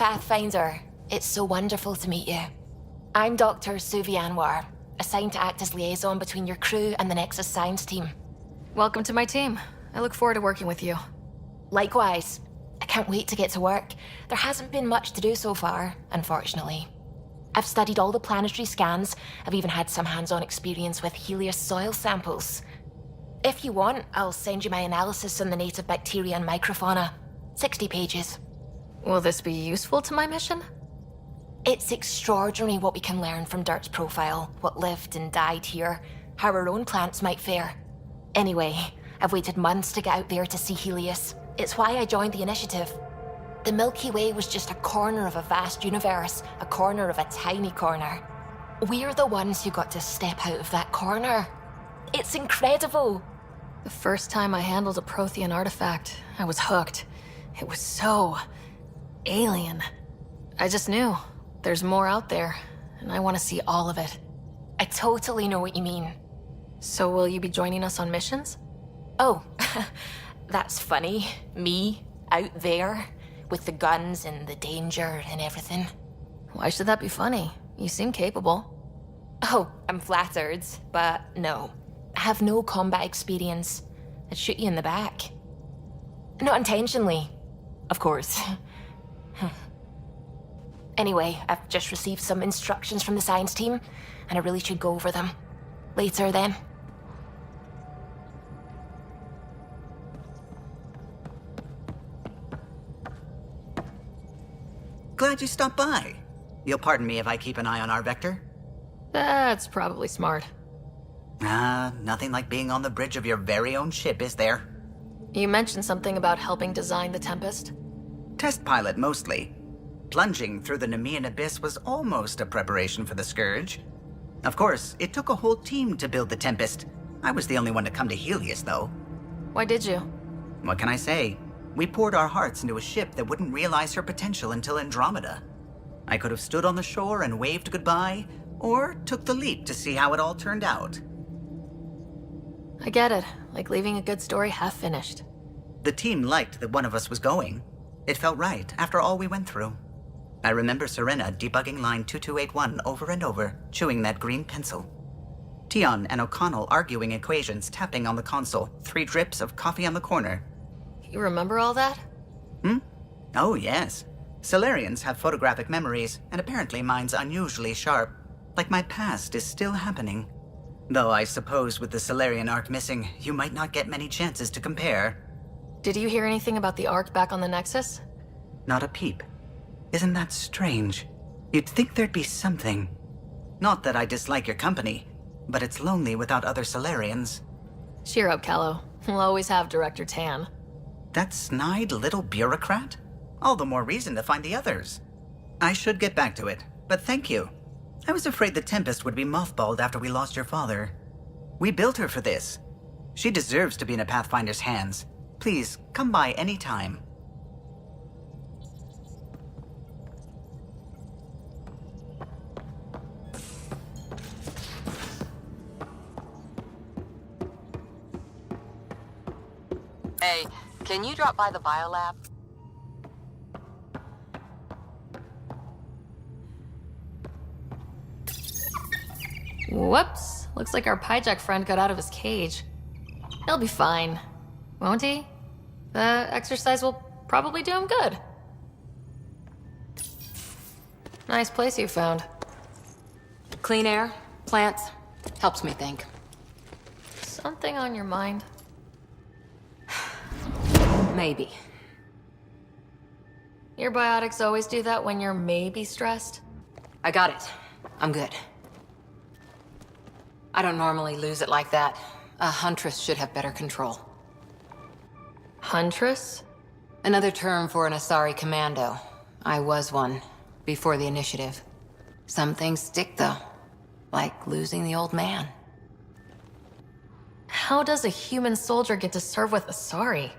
Pathfinder, it's so wonderful to meet you. I'm Dr. Suvi Anwar, assigned to act as liaison between your crew and the Nexus Science team. Welcome to my team. I look forward to working with you. Likewise. I can't wait to get to work. There hasn't been much to do so far, unfortunately. I've studied all the planetary scans. I've even had some hands-on experience with Helios soil samples. If you want, I'll send you my analysis on the native bacteria and microfauna. 60 pages. Will this be useful to my mission? It's extraordinary what we can learn from Dirt's profile, what lived and died here, how our own plants might fare. Anyway, I've waited months to get out there to see Helios. It's why I joined the initiative. The Milky Way was just a corner of a vast universe, a corner of a tiny corner. We're the ones who got to step out of that corner. It's incredible. The first time I handled a Prothean artifact, I was hooked. It was so alien. I just knew there's more out there, and I want to see all of it. I totally know what you mean. So will you be joining us on missions? Oh, that's funny. Me, out there, with the guns and the danger and everything. Why should that be funny? You seem capable. Oh, I'm flattered, but no. I have no combat experience. I'd shoot you in the back. Not intentionally, of course. Anyway, I've just received some instructions from the science team, and I really should go over them. Later, then. Glad you stopped by. You'll pardon me if I keep an eye on our vector? That's probably smart. Nothing like being on the bridge of your very own ship, is there? You mentioned something about helping design the Tempest? Test pilot, mostly. Plunging through the Nemean abyss was almost a preparation for the Scourge. Of course, it took a whole team to build the Tempest. I was the only one to come to Helios, though. Why did you? What can I say? We poured our hearts into a ship that wouldn't realize her potential until Andromeda. I could have stood on the shore and waved goodbye, or took the leap to see how it all turned out. I get it. Like leaving a good story half-finished. The team liked that one of us was going. It felt right after all we went through. I remember Serena debugging line 2281 over and over, chewing that green pencil. Tion and O'Connell arguing equations, tapping on the console, 3 drips of coffee on the corner. You remember all that? Oh, yes. Solarians have photographic memories, and apparently mine's unusually sharp. Like my past is still happening. Though I suppose with the Solarian arc missing, you might not get many chances to compare. Did you hear anything about the Ark back on the Nexus? Not a peep. Isn't that strange? You'd think there'd be something. Not that I dislike your company, but it's lonely without other Solarians. Cheer up, Callow. We'll always have Director Tan. That snide little bureaucrat? All the more reason to find the others. I should get back to it, but thank you. I was afraid the Tempest would be mothballed after we lost your father. We built her for this. She deserves to be in a Pathfinder's hands. Please, come by any time. Hey, can you drop by the biolab? Whoops. Looks like our Pyjack friend got out of his cage. He'll be fine, won't he? The exercise will probably do him good. Nice place you found. Clean air, plants, helps me think. Something on your mind? Maybe. Your biotics always do that when you're maybe stressed? I got it. I'm good. I don't normally lose it like that. A huntress should have better control. Huntress? Another term for an Asari commando. I was one, before the initiative. Some things stick, though. Like losing the old man. How does a human soldier get to serve with Asari?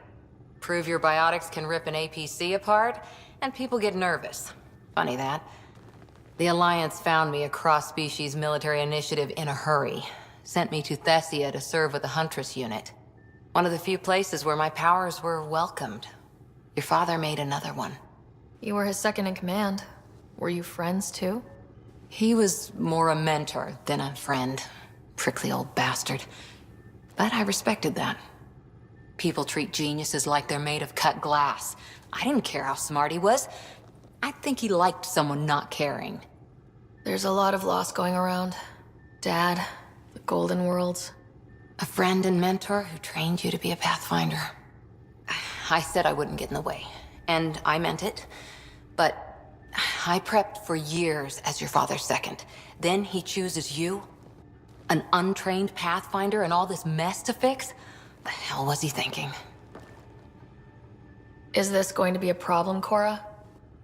Prove your biotics can rip an APC apart, and people get nervous. Funny that. The Alliance found me a cross-species military initiative in a hurry. Sent me to Thessia to serve with the Huntress unit. One of the few places where my powers were welcomed. Your father made another one. You were his second in command. Were you friends too? He was more a mentor than a friend. Prickly old bastard. But I respected that. People treat geniuses like they're made of cut glass. I didn't care how smart he was. I think he liked someone not caring. There's a lot of loss going around. Dad, the Golden Worlds. A friend and mentor who trained you to be a Pathfinder. I said I wouldn't get in the way, and I meant it. But I prepped for years as your father's second. Then he chooses you? An untrained Pathfinder and all this mess to fix? The hell was he thinking? Is this going to be a problem, Cora?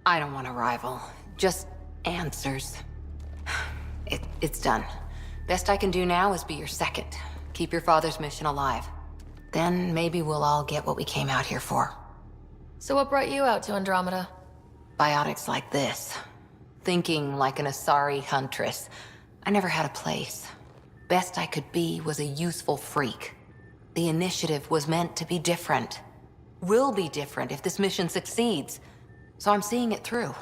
I don't want a rival. Just answers. It's done. Best I can do now is be your second. Keep your father's mission alive. Then maybe we'll all get what we came out here for. So what brought you out to Andromeda? Biotics like this. Thinking like an Asari huntress. I never had a place. Best I could be was a useful freak. The initiative was meant to be different. Will be different if this mission succeeds. So I'm seeing it through.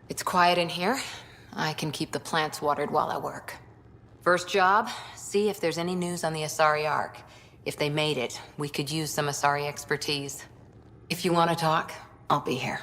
It's quiet in here. I can keep the plants watered while I work. First job, see if there's any news on the Asari Ark. If they made it, we could use some Asari expertise. If you want to talk, I'll be here.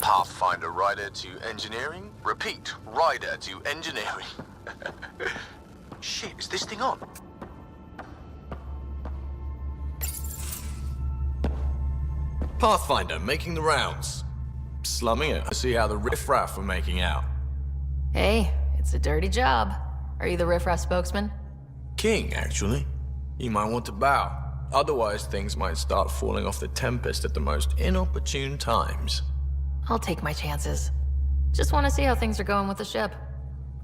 Pathfinder rider to engineering? Repeat, rider to engineering. Shit, is this thing on? Pathfinder making the rounds. Slumming it to see how the riffraff are making out. Hey, it's a dirty job. Are you the riffraff spokesman? King, actually. You might want to bow. Otherwise, things might start falling off the Tempest at the most inopportune times. I'll take my chances. Just want to see how things are going with the ship.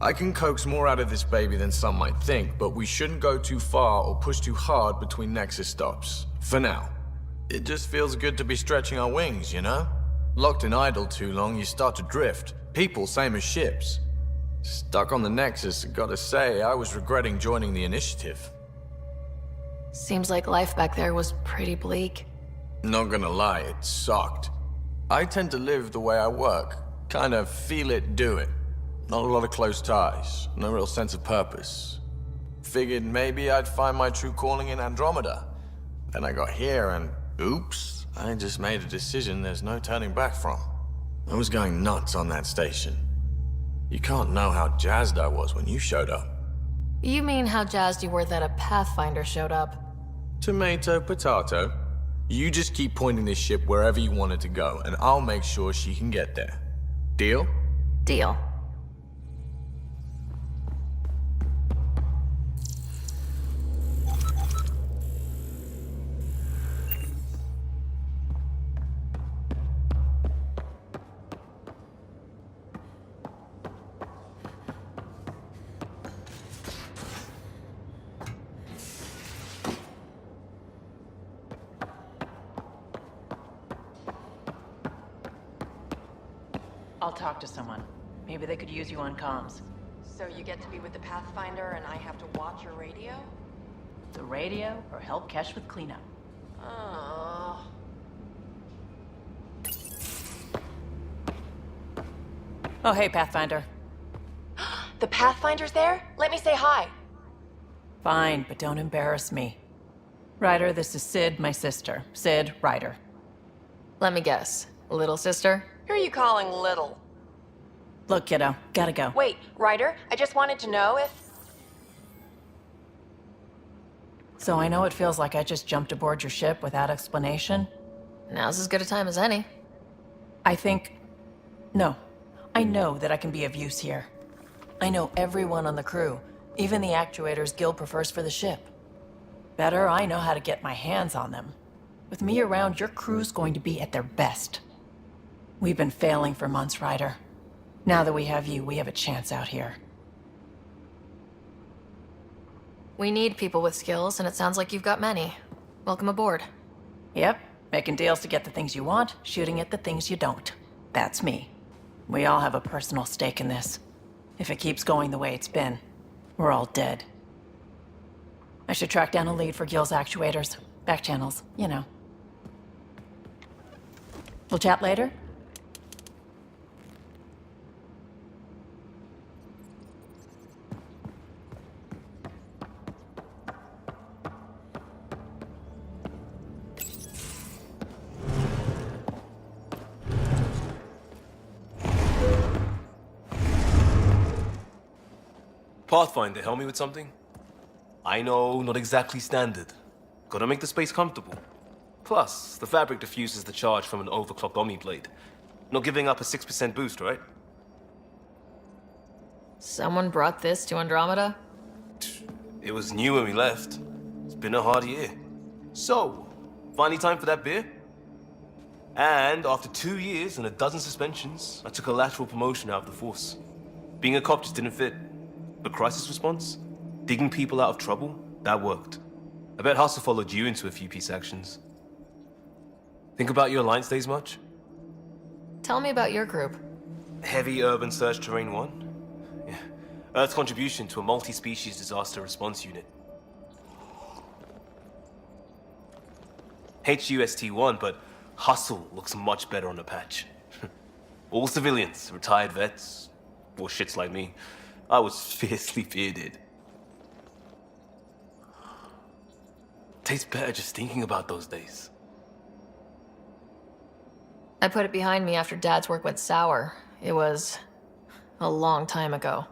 I can coax more out of this baby than some might think, but we shouldn't go too far or push too hard between Nexus stops. For now. It just feels good to be stretching our wings, you know? Locked in idle too long, you start to drift. People, same as ships. Stuck on the Nexus, gotta say, I was regretting joining the initiative. Seems like life back there was pretty bleak. Not gonna lie, it sucked. I tend to live the way I work. Kind of feel it, do it. Not a lot of close ties, no real sense of purpose. Figured maybe I'd find my true calling in Andromeda. Then I got here and, oops, I just made a decision there's no turning back from. I was going nuts on that station. You can't know how jazzed I was when you showed up. You mean how jazzed you were that a Pathfinder showed up? Tomato, potato. You just keep pointing this ship wherever you want it to go, and I'll make sure she can get there. Deal? Deal. I'll talk to someone. Maybe they could use you on comms. So you get to be with the Pathfinder and I have to watch your radio? The radio or help Kesh with cleanup. Oh. Oh, hey, Pathfinder. The Pathfinder's there? Let me say hi. Fine, but don't embarrass me. Ryder, this is Sid, my sister. Sid, Ryder. Let me guess. Little sister? Who are you calling little? Look, kiddo, gotta go. Wait, Ryder, I just wanted to know if... So I know it feels like I just jumped aboard your ship without explanation. Now's as good a time as any. No. I know that I can be of use here. I know everyone on the crew, even the actuators Gil prefers for the ship. Better, I know how to get my hands on them. With me around, your crew's going to be at their best. We've been failing for months, Ryder. Now that we have you, we have a chance out here. We need people with skills, and it sounds like you've got many. Welcome aboard. Yep, making deals to get the things you want, shooting at the things you don't. That's me. We all have a personal stake in this. If it keeps going the way it's been, we're all dead. I should track down a lead for Gil's actuators. Back channels, you know. We'll chat later? Pathfinder, help me with something? I know, not exactly standard. Gotta make the space comfortable. Plus, the fabric diffuses the charge from an overclocked Omni blade. Not giving up a 6% boost, right? Someone brought this to Andromeda? It was new when we left. It's been a hard year. So, finally time for that beer? And after 2 years and a dozen suspensions, I took a lateral promotion out of the force. Being a cop just didn't fit. But crisis response? Digging people out of trouble? That worked. I bet Hustle followed you into a few peace actions. Think about your Alliance days much? Tell me about your group. Heavy Urban Search Terrain 1? Yeah. Earth's contribution to a multi-species disaster response unit. HUST-1, but Hustle looks much better on the patch. All civilians, retired vets, or shits like me. I was fiercely bearded. Tastes better just thinking about those days. I put it behind me after Dad's work went sour. It was a long time ago.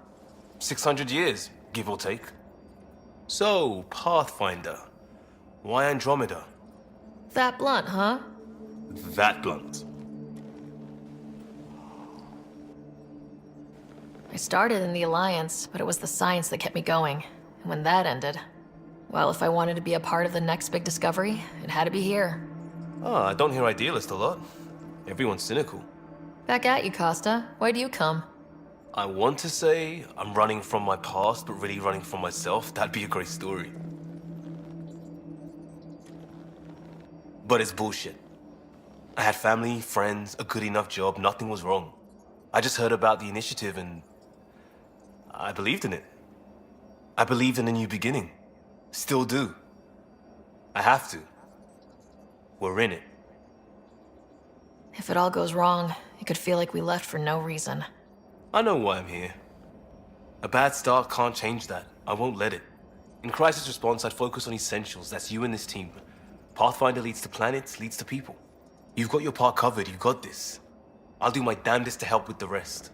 600 years, give or take. So, Pathfinder. Why Andromeda? That blunt, huh? That blunt. I started in the Alliance, but it was the science that kept me going. And when that ended, well, if I wanted to be a part of the next big discovery, it had to be here. Ah, I don't hear idealist a lot. Everyone's cynical. Back at you, Costa. Why do you come? I want to say I'm running from my past, but really running from myself. That'd be a great story. But it's bullshit. I had family, friends, a good enough job, nothing was wrong. I just heard about the initiative and I believed in it. I believed in a new beginning. Still do. I have to. We're in it. If it all goes wrong, it could feel like we left for no reason. I know why I'm here. A bad start can't change that. I won't let it. In crisis response, I'd focus on essentials. That's you and this team. Pathfinder leads to planets, leads to people. You've got your part covered. You got this. I'll do my damnedest to help with the rest.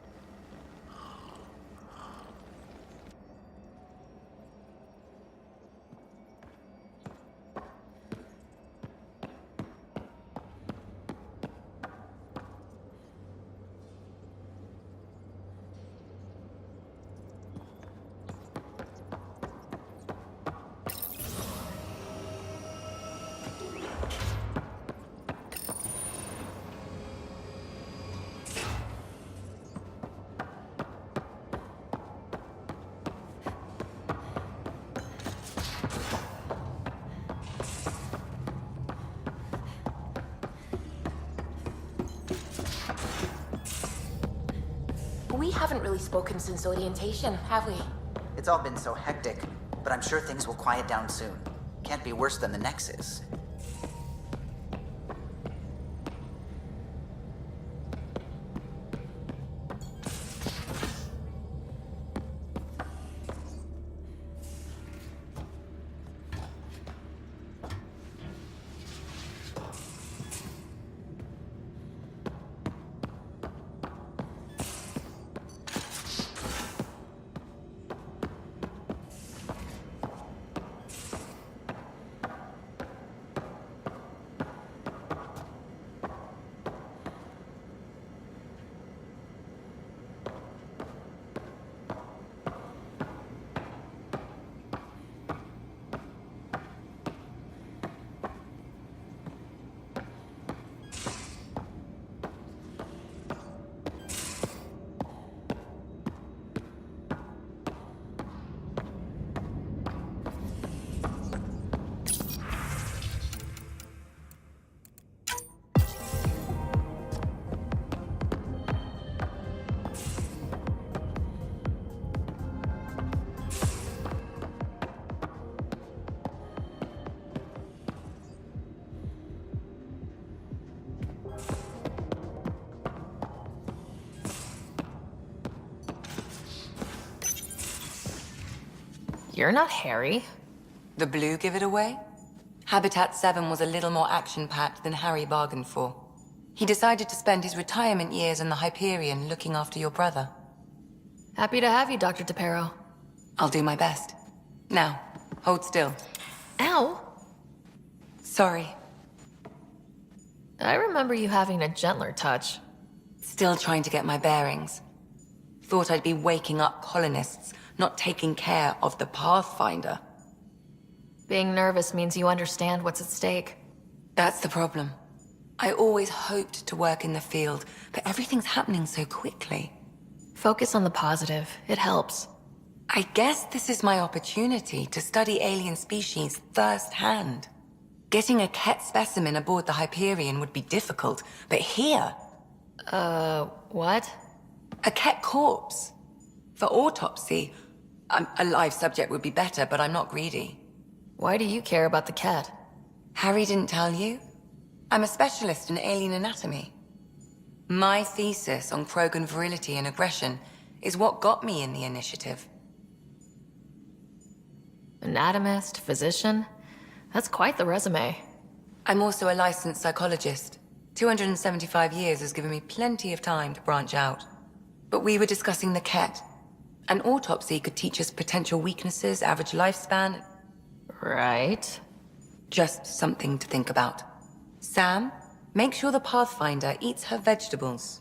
We haven't really spoken since orientation, have we? It's all been so hectic, but I'm sure things will quiet down soon. Can't be worse than the Nexus. You're not Harry. The blue give it away? Habitat 7 was a little more action-packed than Harry bargained for. He decided to spend his retirement years in the Hyperion looking after your brother. Happy to have you, Dr. DePero. I'll do my best. Now, hold still. Ow! Sorry. I remember you having a gentler touch. Still trying to get my bearings. Thought I'd be waking up colonists, not taking care of the Pathfinder. Being nervous means you understand what's at stake. That's the problem. I always hoped to work in the field, but everything's happening so quickly. Focus on the positive. It helps. I guess this is my opportunity to study alien species firsthand. Getting a Ket specimen aboard the Hyperion would be difficult, but here... What? A Ket corpse. For autopsy, a live subject would be better, but I'm not greedy. Why do you care about the cat? Harry didn't tell you? I'm a specialist in alien anatomy. My thesis on Krogan virility and aggression is what got me in the initiative. Anatomist, physician? That's quite the resume. I'm also a licensed psychologist. 275 years has given me plenty of time to branch out. But we were discussing the Ket. An autopsy could teach us potential weaknesses, average lifespan. Right. Just something to think about. Sam, make sure the Pathfinder eats her vegetables.